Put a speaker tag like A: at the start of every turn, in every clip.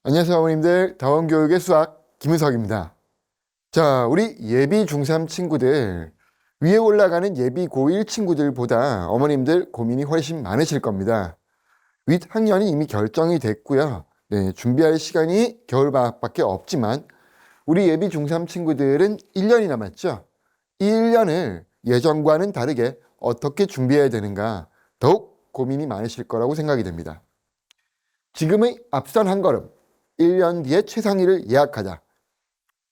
A: 안녕하세요, 어머님들. 다원교육의 수학 김은석입니다. 자, 우리 예비 중3 친구들, 위에 올라가는 예비 고1 친구들보다 어머님들 고민이 훨씬 많으실 겁니다. 윗학년이 이미 결정이 됐고요. 네, 준비할 시간이 겨울방학밖에 없지만 우리 예비 중3 친구들은 1년이 남았죠. 이 1년을 예전과는 다르게 어떻게 준비해야 되는가 더욱 고민이 많으실 거라고 생각이 됩니다. 지금의 앞선 한 걸음, 1년 뒤에 최상위를 예약하자.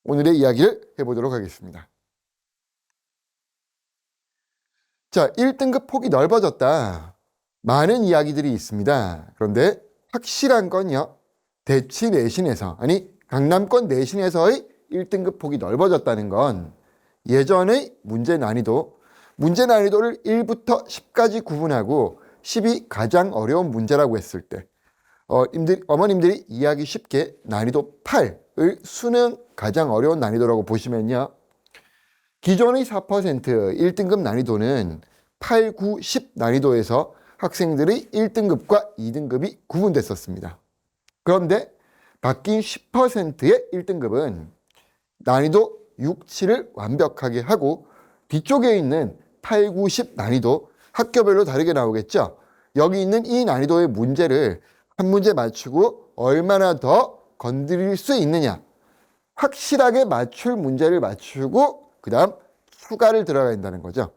A: 오늘의 이야기를 해보도록 하겠습니다. 자, 1등급 폭이 넓어졌다. 많은 이야기들이 있습니다. 그런데 확실한 건요. 대치 내신에서, 아니 강남권 내신에서의 1등급 폭이 넓어졌다는 건 예전의 문제 난이도를 1부터 10까지 구분하고 10이 가장 어려운 문제라고 했을 때 어머님들이 이해하기 쉽게 난이도 8을 수능 가장 어려운 난이도라고 보시면요. 기존의 4% 1등급 난이도는 8, 9, 10 난이도에서 학생들의 1등급과 2등급이 구분됐었습니다. 그런데 바뀐 10%의 1등급은 난이도 6, 7을 완벽하게 하고 뒤쪽에 있는 8, 9, 10 난이도 학교별로 다르게 나오겠죠. 여기 있는 이 난이도의 문제를 한 문제 맞추고 얼마나 더 건드릴 수 있느냐. 확실하게 맞출 문제를 맞추고 그 다음 추가를 들어가야 된다는 거죠.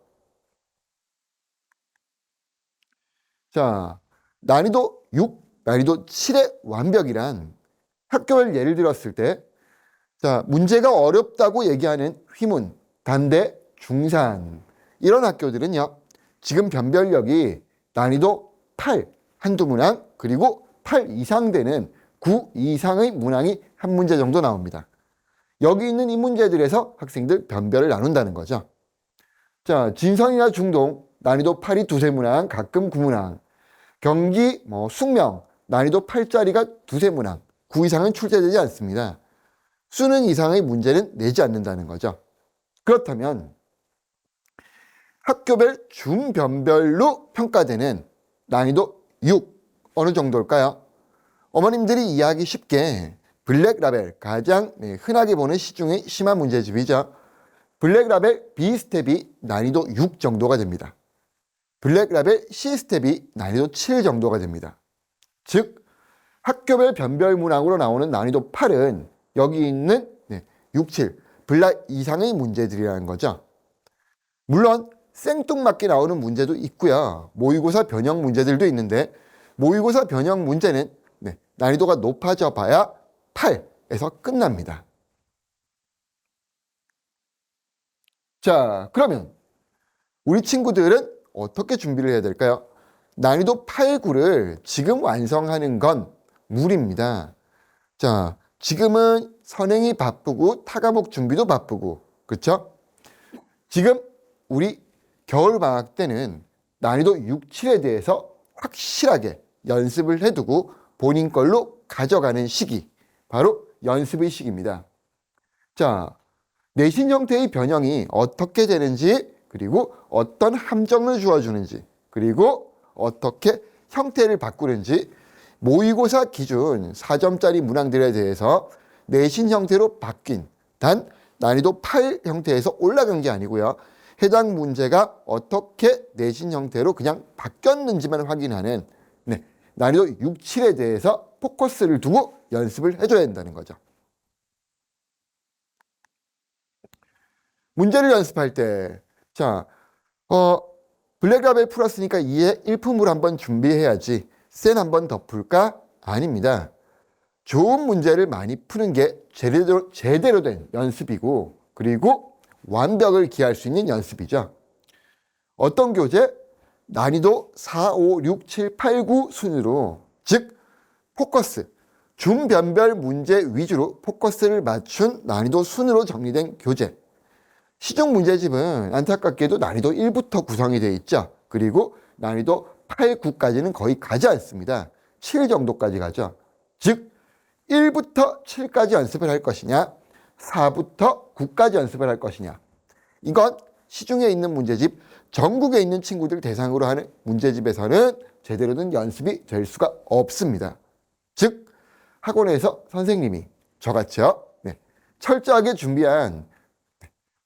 A: 자, 난이도 6, 난이도 7의 완벽이란 학교별 예를 들었을 때 자, 문제가 어렵다고 얘기하는 휘문, 단대, 중산 이런 학교들은요. 지금 변별력이 난이도 8, 한두 문항 그리고 8 이상 되는 9 이상의 문항이 한 문제 정도 나옵니다. 여기 있는 이 문제들에서 학생들 변별을 나눈다는 거죠. 자, 진성이나 중동 난이도 8이 두세 문항, 가끔 9문항. 경기, 숙명 난이도 8짜리가 두세 문항, 9 이상은 출제되지 않습니다. 수능 이상의 문제는 내지 않는다는 거죠. 그렇다면 학교별 중변별로 평가되는 난이도 6 어느 정도일까요? 어머님들이 이해하기 쉽게 블랙라벨 가장 흔하게 보는 시중의 심화 문제집이죠. 블랙라벨 B스텝이 난이도 6 정도가 됩니다. 블랙라벨 C스텝이 난이도 7 정도가 됩니다. 즉 학교별 변별 문항으로 나오는 난이도 8은 여기 있는 6, 7 블락 이상의 문제들이라는 거죠. 물론 생뚱맞게 나오는 문제도 있고요. 모의고사 변형 문제들도 있는데 모의고사 변형 문제는 난이도가 높아져 봐야 8에서 끝납니다. 자, 그러면 우리 친구들은 어떻게 준비를 해야 될까요? 난이도 8, 9를 지금 완성하는 건 무리입니다. 자, 지금은 선행이 바쁘고 타과목 준비도 바쁘고 그렇죠? 지금 우리 겨울방학 때는 난이도 6, 7에 대해서 확실하게 연습을 해두고 본인 걸로 가져가는 시기, 바로 연습의 시기입니다. 자, 내신 형태의 변형이 어떻게 되는지, 그리고 어떤 함정을 주어주는지, 그리고 어떻게 형태를 바꾸는지 모의고사 기준 4점짜리 문항들에 대해서 내신 형태로 바뀐 단 난이도 8 형태에서 올라간 게 아니고요. 해당 문제가 어떻게 내신 형태로 그냥 바뀌었는지만 확인하는 난이도 6, 7에 대해서 포커스를 두고 연습을 해줘야 된다는 거죠. 문제를 연습할 때, 자, 블랙라벨 풀었으니까 이에 1품을 한번 준비해야지 센 한번 더 풀까? 아닙니다. 좋은 문제를 많이 푸는 게 제대로 된 연습이고 그리고 완벽을 기할 수 있는 연습이죠. 어떤 교재? 난이도 4, 5, 6, 7, 8, 9 순으로 즉 포커스, 중변별 문제 위주로 포커스를 맞춘 난이도 순으로 정리된 교재. 시중 문제집은 안타깝게도 난이도 1부터 구성이 되어 있죠. 그리고 난이도 8, 9까지는 거의 가지 않습니다. 7 정도까지 가죠. 즉 1부터 7까지 연습을 할 것이냐 4부터 9까지 연습을 할 것이냐 이건 시중에 있는 문제집 전국에 있는 친구들 대상으로 하는 문제집에서는 제대로 된 연습이 될 수가 없습니다. 즉 학원에서 선생님이 저같이요. 네. 철저하게 준비한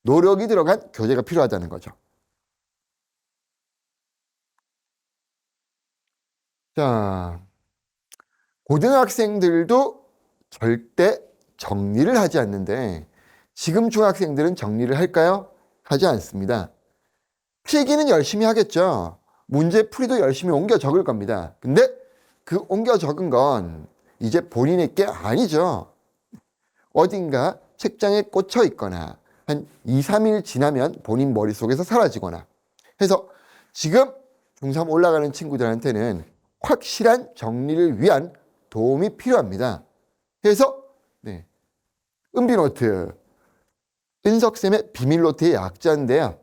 A: 노력이 들어간 교재가 필요하다는 거죠. 자, 고등학생들도 절대 정리를 하지 않는데 지금 중학생들은 정리를 할까요? 하지 않습니다. 필기는 열심히 하겠죠. 문제 풀이도 열심히 옮겨 적을 겁니다. 근데 그 옮겨 적은 건 이제 본인의 게 아니죠. 어딘가 책장에 꽂혀 있거나 한 2, 3일 지나면 본인 머릿속에서 사라지거나 해서 지금 중3 올라가는 친구들한테는 확실한 정리를 위한 도움이 필요합니다. 그래서 네, 은비노트, 은석쌤의 비밀노트의 약자인데요.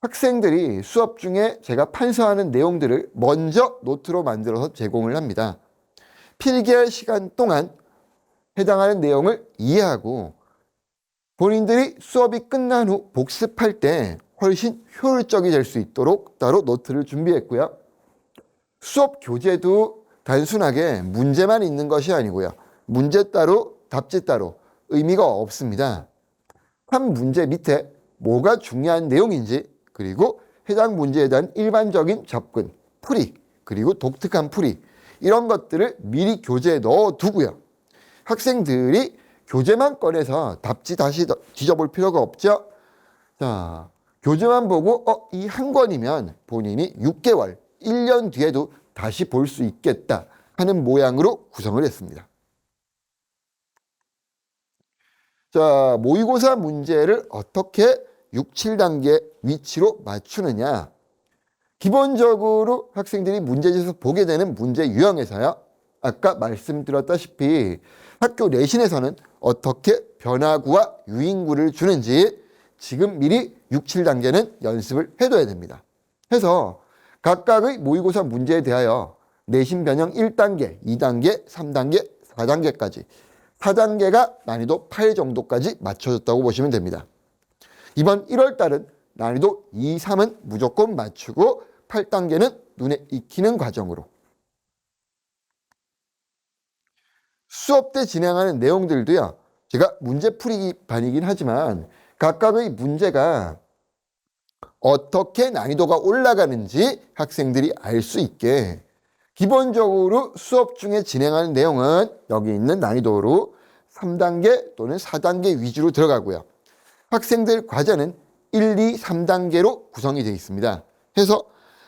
A: 학생들이 수업 중에 제가 판서하는 내용들을 먼저 노트로 만들어서 제공을 합니다. 필기할 시간 동안 해당하는 내용을 이해하고 본인들이 수업이 끝난 후 복습할 때 훨씬 효율적이 될 수 있도록 따로 노트를 준비했고요. 수업 교재도 단순하게 문제만 있는 것이 아니고요. 문제 따로, 답지 따로 의미가 없습니다. 한 문제 밑에 뭐가 중요한 내용인지 그리고 해당 문제에 대한 일반적인 접근, 풀이, 그리고 독특한 풀이 이런 것들을 미리 교재에 넣어두고요. 학생들이 교재만 꺼내서 답지 다시 뒤져볼 필요가 없죠. 자, 교재만 보고 이 한 권이면 본인이 6개월, 1년 뒤에도 다시 볼 수 있겠다 하는 모양으로 구성을 했습니다. 자, 모의고사 문제를 어떻게 6, 7단계 위치로 맞추느냐. 기본적으로 학생들이 문제지에서 보게 되는 문제 유형에서요. 아까 말씀드렸다시피 학교 내신에서는 어떻게 변화구와 유인구를 주는지 지금 미리 6, 7단계는 연습을 해둬야 됩니다. 해서 각각의 모의고사 문제에 대하여 내신 변형 1단계, 2단계, 3단계, 4단계까지 4단계가 난이도 8 정도까지 맞춰졌다고 보시면 됩니다. 이번 1월 달은 난이도 2, 3은 무조건 맞추고 8단계는 눈에 익히는 과정으로 수업 때 진행하는 내용들도요. 제가 문제풀이 반이긴 하지만 각각의 문제가 어떻게 난이도가 올라가는지 학생들이 알 수 있게 기본적으로 수업 중에 진행하는 내용은 여기 있는 난이도로 3단계 또는 4단계 위주로 들어가고요. 학생들 과제는 1, 2, 3단계로 구성이 되어 있습니다. 해서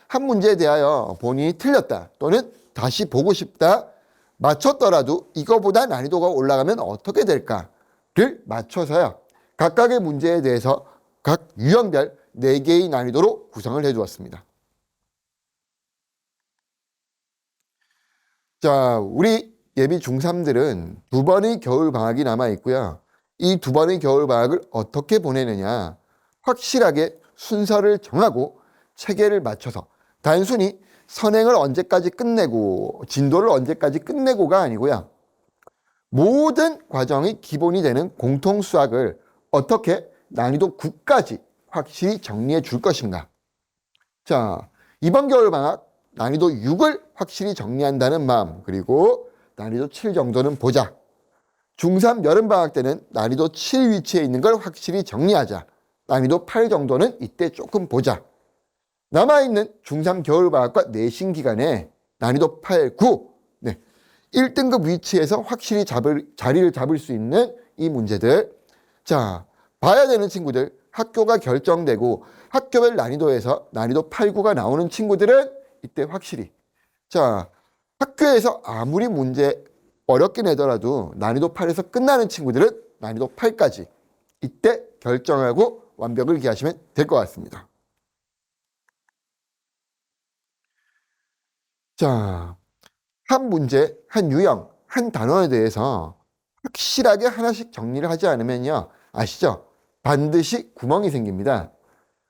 A: 한 문제에 대하여 본인이 틀렸다 또는 다시 보고 싶다 맞췄더라도 이거보다 난이도가 올라가면 어떻게 될까를 맞춰서요. 각각의 문제에 대해서 각 유형별 4개의 난이도로 구성을 해주었습니다. 자, 우리 예비 중3들은 2번의 겨울방학이 남아있고요. 이 2번의 겨울방학을 어떻게 보내느냐. 확실하게 순서를 정하고 체계를 맞춰서 단순히 선행을 언제까지 끝내고 진도를 언제까지 끝내고가 아니고요. 모든 과정의 기본이 되는 공통수학을 어떻게 난이도 9까지 확실히 정리해 줄 것인가. 자, 이번 겨울방학 난이도 6을 확실히 정리한다는 마음, 그리고 난이도 7 정도는 보자. 중3 여름방학 때는 난이도 7 위치에 있는 걸 확실히 정리하자. 난이도 8 정도는 이때 조금 보자. 남아있는 중3 겨울방학과 내신 기간에 난이도 8, 9, 1등급 위치에서 확실히 자리를 잡을 수 있는 이 문제들. 자, 봐야 되는 친구들, 학교가 결정되고 학교별 난이도에서 난이도 8, 9가 나오는 친구들은 이때 확실히. 자, 학교에서 아무리 문제 어렵게 내더라도 난이도 8에서 끝나는 친구들은 난이도 8까지 이때 결정하고 완벽을 기하시면 될 것 같습니다. 자, 한 문제, 한 유형, 한 단어에 대해서 확실하게 하나씩 정리를 하지 않으면요. 아시죠? 반드시 구멍이 생깁니다.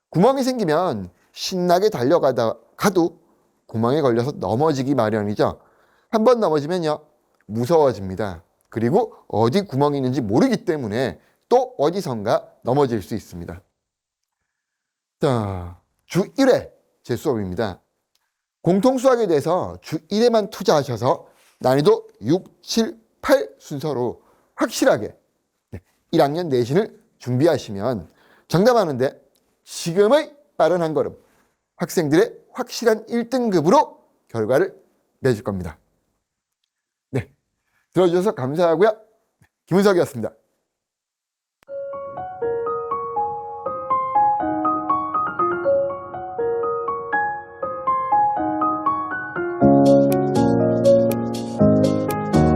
A: 구멍이 생기면 신나게 가도 구멍에 걸려서 넘어지기 마련이죠. 한 번 넘어지면요. 무서워집니다. 그리고 어디 구멍이 있는지 모르기 때문에 또 어디선가 넘어질 수 있습니다. 자, 주 1회 제 수업입니다. 공통수학에 대해서 주 1회만 투자하셔서 난이도 6, 7, 8 순서로 확실하게 1학년 내신을 준비하시면 정답하는데 지금의 빠른 한 걸음, 학생들의 확실한 1등급으로 결과를 내줄 겁니다. 네, 들어주셔서 감사하고요. 김은석이었습니다.